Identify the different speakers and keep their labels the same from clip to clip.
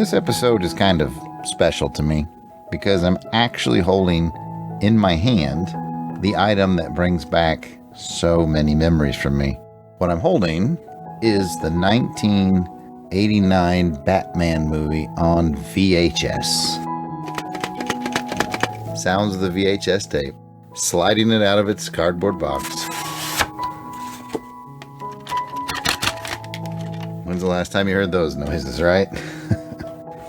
Speaker 1: This episode is kind of special to me because I'm actually holding in my hand the item that brings back so many memories from me. What I'm holding is the 1989 Batman movie on VHS. Sounds of the VHS tape, sliding it out of its cardboard box. When's the last time you heard those noises, right?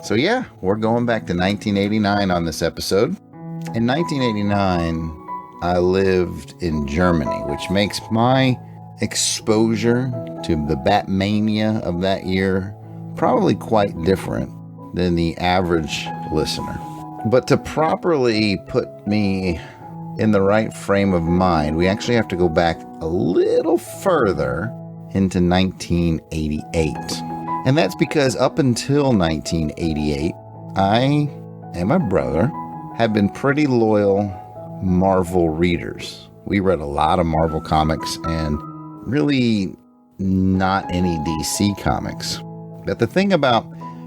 Speaker 1: So yeah, we're going back to 1989 on this episode. In 1989, I lived in Germany, which makes my exposure to the Batmania of that year probably quite different than the average listener. But to properly put me in the right frame of mind, we actually have to go back a little further into 1988. And that's because up until 1988, I and my brother had been pretty loyal Marvel readers. We read a lot of Marvel comics and really not any DC comics. But the thing about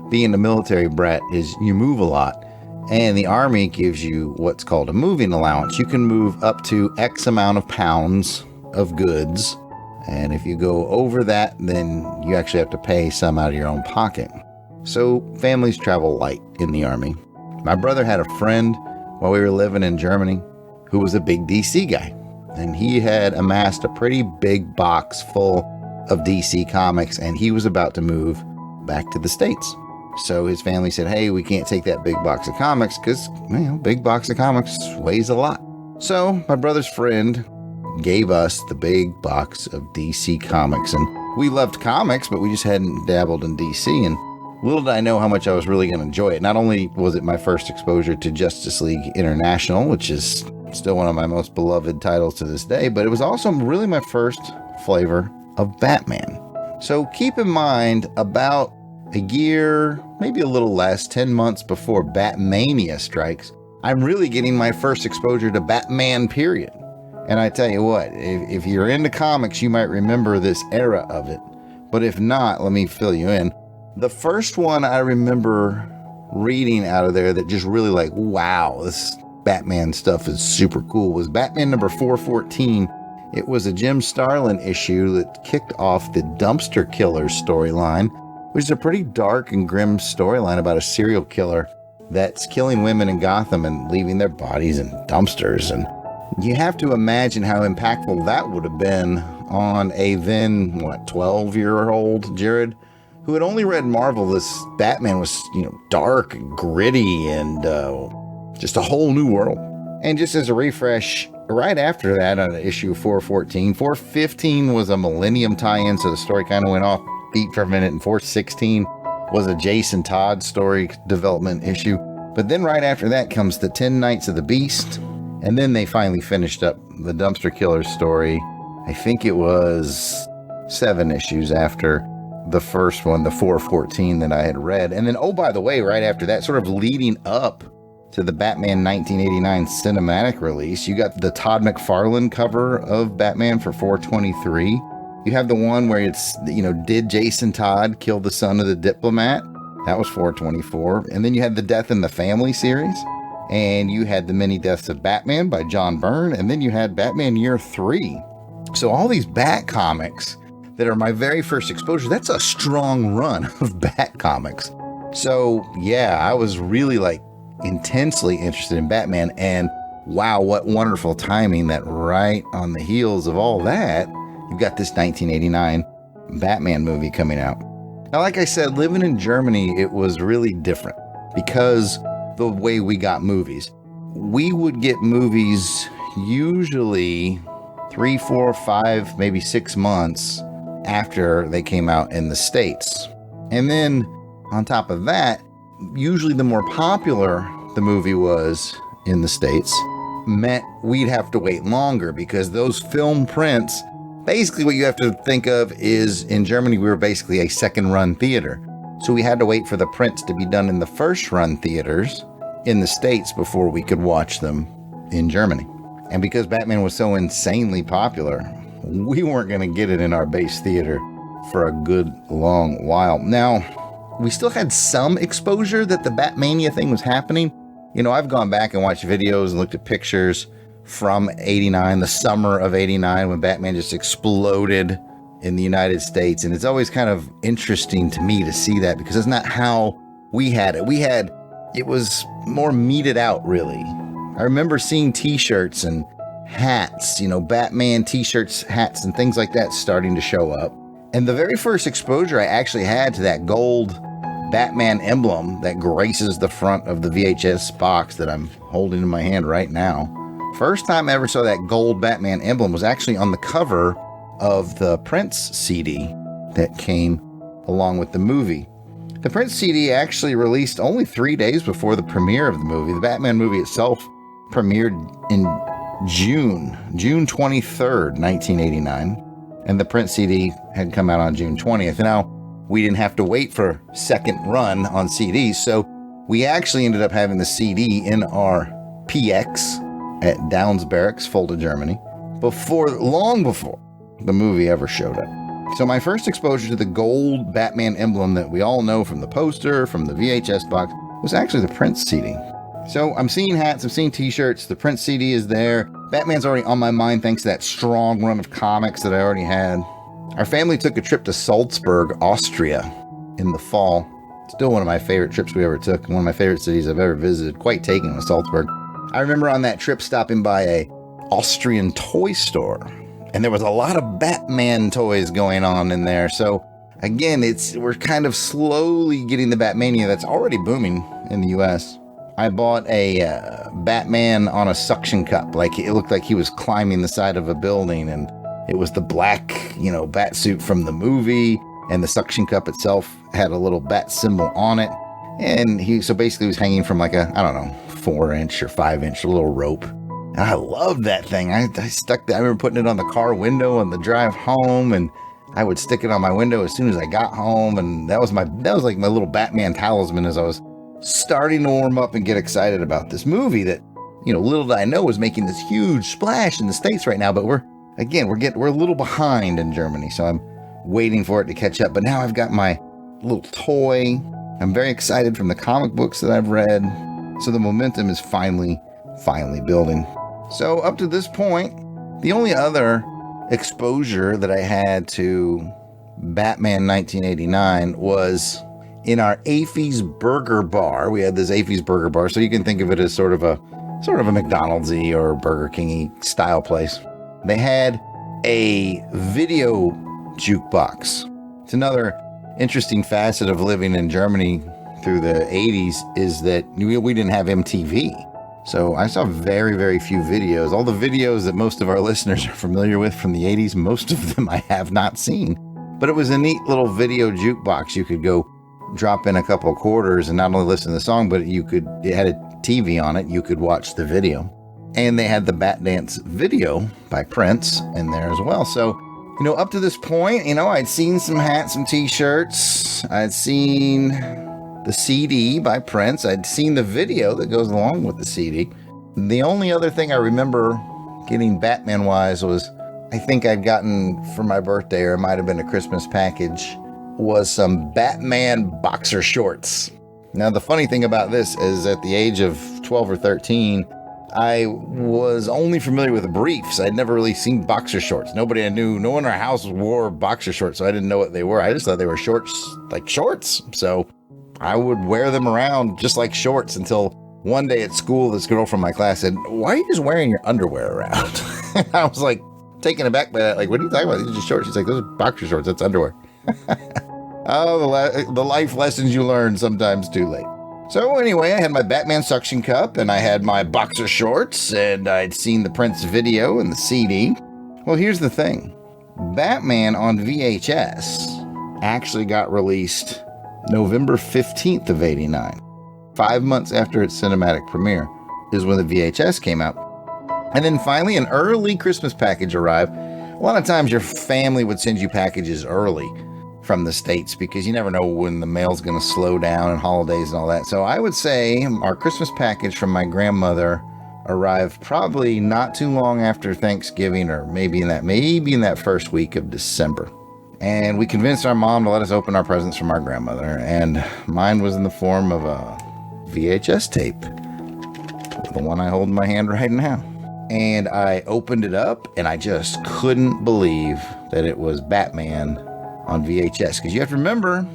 Speaker 1: being a military brat is you move a lot, and the Army gives you what's called a moving allowance. You can move up to X amount of pounds of goods, and if you go over that, then you actually have to pay some out of your own pocket. So families travel light in the Army. My brother had a friend while we were living in Germany who was a big DC guy, and he had amassed a pretty big box full of DC comics, and he was about to move back to the States. So his family said, hey, we can't take that big box of comics because, big box of comics weighs a lot. So my brother's friend gave us the big box of DC comics, and we loved comics, but we just hadn't dabbled in DC, and little did I know how much I was really going to enjoy it. Not only was it my first exposure to Justice League International, which is still one of my most beloved titles to this day, but it was also really my first flavor of Batman. So keep in mind, about a year, maybe a little less, 10 months before Batmania strikes, I'm really getting my first exposure to Batman, period. And I tell you what, if you're into comics, you might remember this era of it. But if not, let me fill you in. The first one I remember reading out of there that just really like, wow, this Batman stuff is super cool, was Batman number 414. It was a Jim Starlin issue that kicked off the Dumpster Killers storyline, which is a pretty dark and grim storyline about a serial killer that's killing women in Gotham and leaving their bodies in dumpsters. And you have to imagine how impactful that would have been on a then, 12-year-old Jarrod, who had only read Marvel. This Batman was, dark and gritty and just a whole new world. And just as a refresh, right after that on issue 414, 415 was a Millennium tie-in, so the story kind of went off beat for a minute, and 416 was a Jason Todd story development issue. But then right after that comes the 10 Nights of the Beast, and then they finally finished up the Dumpster Killers story. I think it was 7 issues after the first one, the 414 that I had read. And then, oh, by the way, right after that, sort of leading up to the Batman 1989 cinematic release, you got the Todd McFarlane cover of Batman for 423. You have the one where it's, did Jason Todd kill the son of the diplomat? That was 424. And then you had the Death in the Family series. And you had the Many Deaths of Batman by John Byrne. And then you had Batman Year 3. So all these Bat comics that are my very first exposure, that's a strong run of Bat comics. So yeah, I was really intensely interested in Batman. And wow, what wonderful timing that right on the heels of all that, you've got this 1989 Batman movie coming out. Now, like I said, living in Germany, it was really different because the way we got movies. We would get movies usually 3, 4, 5, maybe 6 months after they came out in the States. And then on top of that, usually the more popular the movie was in the States meant we'd have to wait longer because those film prints, basically what you have to think of is in Germany, we were basically a second run theater. So we had to wait for the prints to be done in the first run theaters in the States before we could watch them in Germany. And because Batman was so insanely popular, we weren't going to get it in our base theater for a good long while. Now, we still had some exposure that the Batmania thing was happening. You know, I've gone back and watched videos and looked at pictures from 89, the summer of 89, when Batman just exploded in the United States. And it's always kind of interesting to me to see that, because it's not how we had it. It was more meted out, really. I remember seeing t-shirts and hats, you know, Batman t-shirts, hats, and things like that starting to show up. And the very first exposure I actually had to that gold Batman emblem that graces the front of the VHS box that I'm holding in my hand right now. First time I ever saw that gold Batman emblem was actually on the cover of the Prince CD that came along with the movie. The Prince CD actually released only 3 days before the premiere of the movie. The Batman movie itself premiered in June 23rd, 1989. And the Prince CD had come out on June 20th. Now, we didn't have to wait for second run on CDs, so we actually ended up having the CD in our PX at Downs Barracks, Fulda, Germany, long before the movie ever showed up. So my first exposure to the gold Batman emblem that we all know from the poster, from the VHS box, was actually the Prince CD. So I'm seeing hats, I'm seeing t-shirts, the Prince CD is there. Batman's already on my mind thanks to that strong run of comics that I already had. Our family took a trip to Salzburg, Austria in the fall. Still one of my favorite trips we ever took. One of my favorite cities I've ever visited. Quite taken was Salzburg. I remember on that trip stopping by a Austrian toy store, and there was a lot of Batman toys going on in there. So again, we're kind of slowly getting the Batmania that's already booming in the US. I bought a Batman on a suction cup. Like, it looked like he was climbing the side of a building, and it was the black, you know, bat suit from the movie, and the suction cup itself had a little bat symbol on it. And so basically he was hanging from like a, 4-inch or 5-inch little rope. And I loved that thing. I stuck that. I remember putting it on the car window on the drive home, and I would stick it on my window as soon as I got home. And that was like my little Batman talisman as I was starting to warm up and get excited about this movie that, you know, little did I know was making this huge splash in the States right now. But we're a little behind in Germany, so I'm waiting for it to catch up. But now I've got my little toy. I'm very excited from the comic books that I've read. So the momentum is finally building. So up to this point, the only other exposure that I had to Batman 1989 was in our Afy's Burger Bar. We had this Afy's Burger Bar, so you can think of it as sort of a McDonald's-y or Burger King-y style place. They had a video jukebox. It's another interesting facet of living in Germany through the 80s is that we didn't have MTV. So I saw very, very few videos. All the videos that most of our listeners are familiar with from the 80s, most of them I have not seen. But it was a neat little video jukebox. You could go drop in a couple of quarters and not only listen to the song, but it had a TV on it. You could watch the video. And they had the Bat Dance video by Prince in there as well. So, you know, up to this point, you know, I'd seen some hats, some t-shirts. I'd seen the CD by Prince. I'd seen the video that goes along with the CD. The only other thing I remember getting Batman-wise was, I think I'd gotten for my birthday, or it might have been a Christmas package, was some Batman boxer shorts. Now, the funny thing about this is at the age of 12 or 13, I was only familiar with briefs. I'd never really seen boxer shorts. Nobody I knew, no one in our house wore boxer shorts, so I didn't know what they were. I just thought they were shorts, like shorts. So I would wear them around just like shorts until one day at school, this girl from my class said, "Why are you just wearing your underwear around?" I was like taken aback by that. Like, what are you talking about? These are just shorts. She's like, "Those are boxer shorts. That's underwear." Oh, the life lessons you learn sometimes too late. So anyway, I had my Batman suction cup and I had my boxer shorts and I'd seen the Prince video and the CD. Well, here's the thing. Batman on VHS actually got released November 15th of 89. 5 months after its cinematic premiere is when the VHS came out. And then finally an early Christmas package arrived. A lot of times your family would send you packages early from the States because you never know when the mail's going to slow down and holidays and all that. So I would say our Christmas package from my grandmother arrived probably not too long after Thanksgiving, or maybe in that first week of December. And we convinced our mom to let us open our presents from our grandmother. And mine was in the form of a VHS tape, the one I hold in my hand right now. And I opened it up, and I just couldn't believe that it was Batman on VHS. Because you have to remember,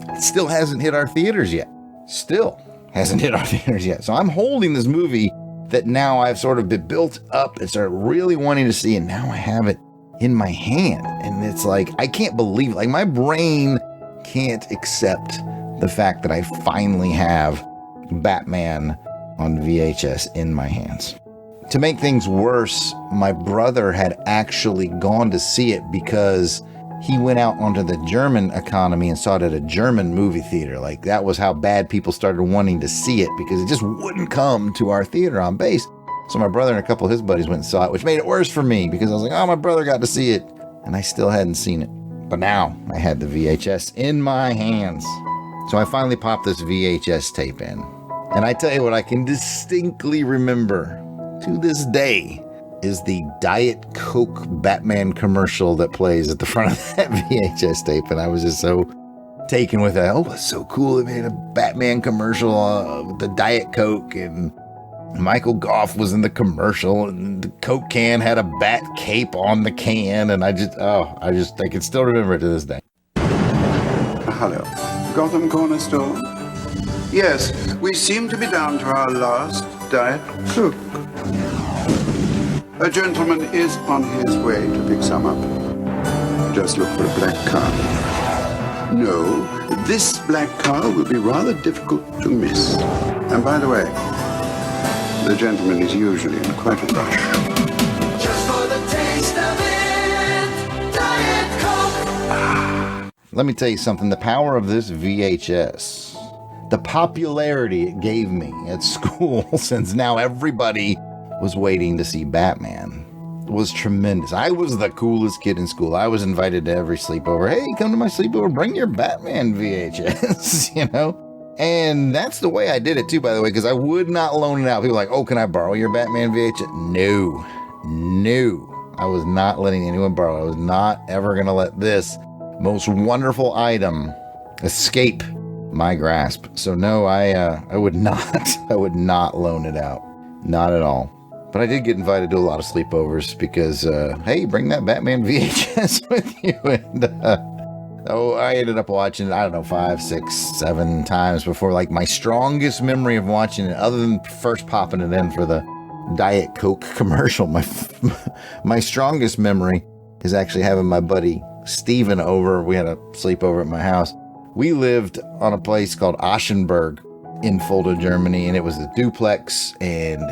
Speaker 1: it still hasn't hit our theaters yet. Still hasn't hit our theaters yet. So I'm holding this movie that now I've sort of been built up and started really wanting to see, and now I have it in my hand. And it's like, I can't believe it. Like, my brain can't accept the fact that I finally have Batman on VHS in my hands. To make things worse, my brother had actually gone to see it because he went out onto the German economy and saw it at a German movie theater. Like, that was how bad people started wanting to see it, because it just wouldn't come to our theater on base. So my brother and a couple of his buddies went and saw it, which made it worse for me, because I was like, oh, my brother got to see it, and I still hadn't seen it. But now I had the VHS in my hands. So I finally popped this VHS tape in. And I tell you what, I can distinctly remember to this day is the Diet Coke Batman commercial that plays at the front of that VHS tape. And I was just so taken with that. Oh, it's so cool. They made a Batman commercial with the Diet Coke, and Michael Goff was in the commercial, and the Coke can had a bat cape on the can. And I can still remember it to this day.
Speaker 2: Hello. Gotham Cornerstone? Yes, we seem to be down to our last Diet Coke. A gentleman is on his way to pick some up. Just look for a black car. No, this black car will be rather difficult to miss. And by the way, the gentleman is usually in quite a rush.
Speaker 3: Just for the taste of it, Diet Coke.
Speaker 1: Let me tell you something. The power of this VHS, the popularity it gave me at school, since now everybody was waiting to see Batman, was tremendous. I was the coolest kid in school. I was invited to every sleepover. Hey, come to my sleepover, bring your Batman VHS, you know? And that's the way I did it too, by the way, because I would not loan it out. People were like, oh, can I borrow your Batman VHS? No. I was not letting anyone borrow. I was not ever going to let this most wonderful item escape my grasp. So no, I would not loan it out. Not at all. But I did get invited to a lot of sleepovers because, hey, bring that Batman VHS with you. And I ended up watching it, I don't know, 5, 6, 7 times before, like, my strongest memory of watching it, other than first popping it in for the Diet Coke commercial, my strongest memory is actually having my buddy Steven over. We had a sleepover at my house. We lived on a place called Aschenberg in Fulda, Germany, and it was a duplex, and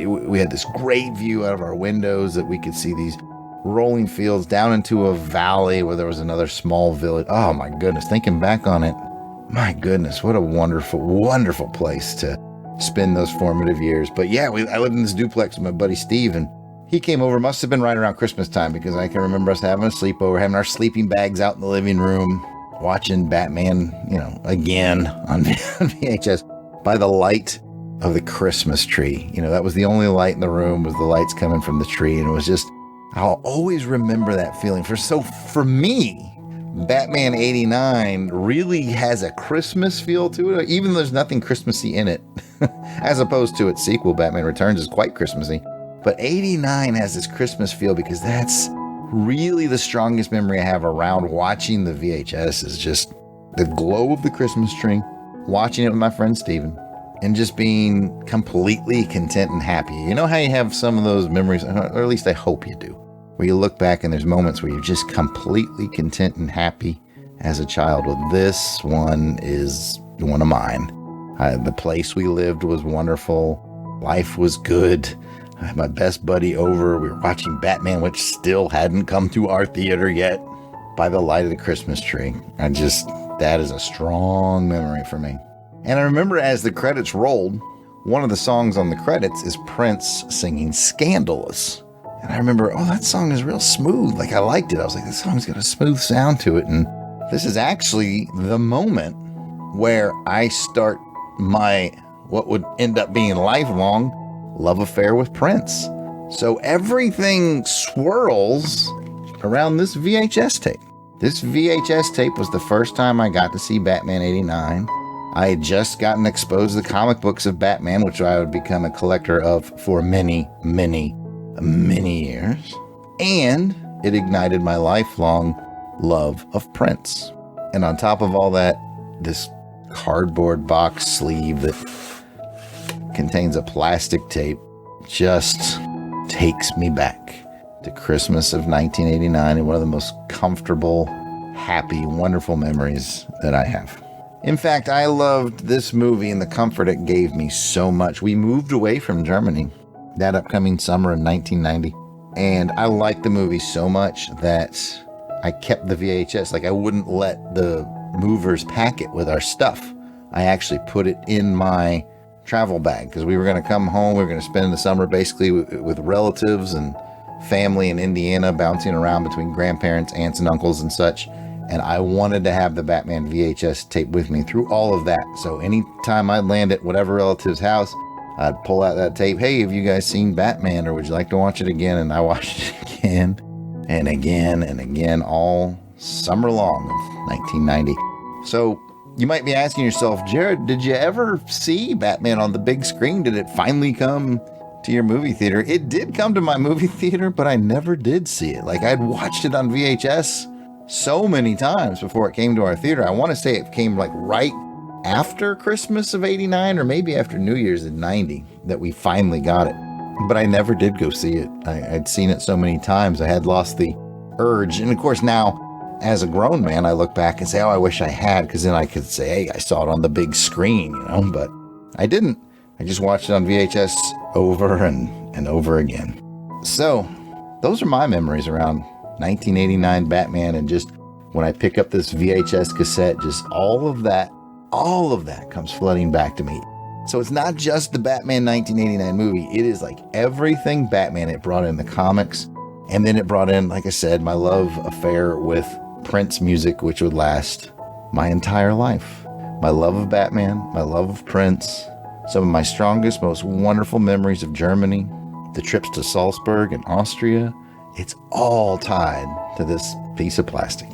Speaker 1: we had this great view out of our windows that we could see these rolling fields down into a valley where there was another small village. Oh my goodness, thinking back on it, my goodness, what a wonderful, wonderful place to spend those formative years. But yeah, I lived in this duplex with my buddy Steve, and he came over, must have been right around Christmas time, because I can remember us having a sleepover, having our sleeping bags out in the living room, watching Batman, again on VHS. By the light of the Christmas tree. That was the only light in the room, was the lights coming from the tree. And it was just, I'll always remember that feeling. For me, Batman 89 really has a Christmas feel to it, even though there's nothing Christmassy in it, as opposed to its sequel, Batman Returns, is quite Christmassy. But 89 has this Christmas feel because that's really the strongest memory I have around watching the VHS, is just the glow of the Christmas tree, watching it with my friend Steven, and just being completely content and happy. You know how you have some of those memories, or at least I hope you do, where you look back and there's moments where you're just completely content and happy as a child. Well, this one is one of mine. The place we lived was wonderful. Life was good. I had my best buddy over. We were watching Batman, which still hadn't come to our theater yet, by the light of the Christmas tree. That is a strong memory for me. And I remember as the credits rolled, one of the songs on the credits is Prince singing Scandalous. And I remember, that song is real smooth. Like, I liked it. I was like, this song's got a smooth sound to it. And this is actually the moment where I start my, what would end up being lifelong, love affair with Prince. So everything swirls around this VHS tape. This VHS tape was the first time I got to see Batman 89. I had just gotten exposed to the comic books of Batman, which I would become a collector of for many, many, many years. And it ignited my lifelong love of Prince. And on top of all that, this cardboard box sleeve that contains a plastic tape just takes me back to Christmas of 1989 and one of the most comfortable, happy, wonderful memories that I have. In fact, I loved this movie and the comfort it gave me so much. We moved away from Germany that upcoming summer in 1990, and I liked the movie so much that I kept the VHS. Like, I wouldn't let the movers pack it with our stuff. I actually put it in my travel bag because we were going to come home. We were going to spend the summer basically with relatives and family in Indiana, bouncing around between grandparents, aunts, and uncles and such. And I wanted to have the Batman VHS tape with me through all of that. So anytime I'd land at whatever relative's house, I'd pull out that tape. Hey, have you guys seen Batman, or would you like to watch it again? And I watched it again and again and again all summer long of 1990. So you might be asking yourself, Jarrod, did you ever see Batman on the big screen? Did it finally come to your movie theater? It did come to my movie theater, but I never did see it. Like, I'd watched it on VHS so many times before it came to our theater. I want to say it came like right after Christmas of 89 or maybe after New Year's in 90 that we finally got it. But I never did go see it. I'd seen it so many times I had lost the urge. And of course now, as a grown man, I look back and say, oh, I wish I had, because then I could say, hey, I saw it on the big screen, but I didn't. I just watched it on VHS over and over again. So those are my memories around 1989 Batman, and just when I pick up this VHS cassette, just all of that comes flooding back to me. So it's not just the Batman 1989 movie. It is like everything Batman. It brought in the comics, and then it brought in, like I said, my love affair with Prince music, which would last my entire life. My love of Batman, my love of Prince, some of my strongest, most wonderful memories of Germany, the trips to Salzburg and Austria. It's all tied to this piece of plastic.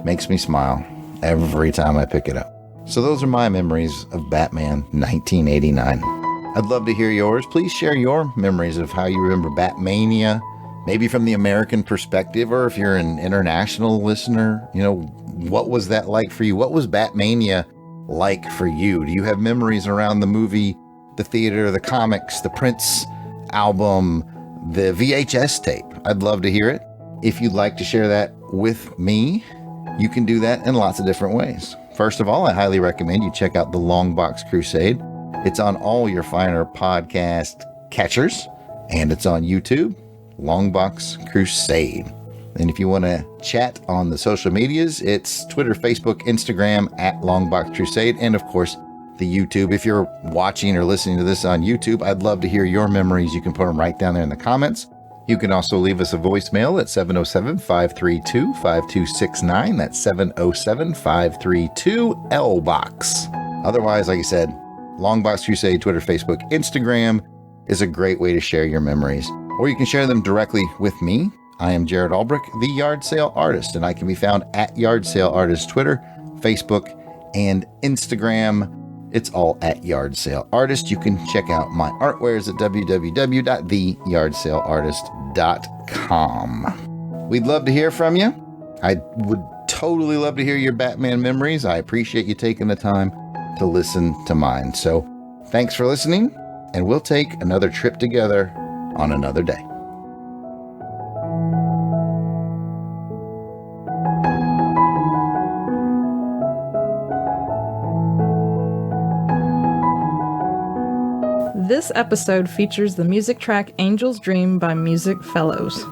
Speaker 1: Makes me smile every time I pick it up. So those are my memories of Batman 1989. I'd love to hear yours. Please share your memories of how you remember Batmania, maybe from the American perspective, or if you're an international listener, what was that like for you? What was Batmania like for you? Do you have memories around the movie, the theater, the comics, the Prince album, the VHS tape? I'd love to hear it. If you'd like to share that with me, you can do that in lots of different ways. First of all, I highly recommend you check out the Longbox Crusade. It's on all your finer podcast catchers, and it's on YouTube, Longbox Crusade. And if you want to chat on the social medias, it's Twitter, Facebook, Instagram at Longbox Crusade, and of course, the YouTube. If you're watching or listening to this on YouTube, I'd love to hear your memories. You can put them right down there in the comments. You can also leave us a voicemail at 707-532-5269. That's 707-532-LBOX. Otherwise, like I said, Longbox Crusade, Twitter, Facebook, Instagram is a great way to share your memories. Or you can share them directly with me. I am Jarrod Alberich, the Yard Sale Artist, and I can be found at Yard Sale Artist, Twitter, Facebook, and Instagram. It's all at Yard Sale Artist. You can check out my artwares at www.theyardsaleartist.com. We'd love to hear from you. I would totally love to hear your Batman memories. I appreciate you taking the time to listen to mine. So thanks for listening, and we'll take another trip together on another day.
Speaker 4: This episode features the music track Angel's Dream by Music Fellows.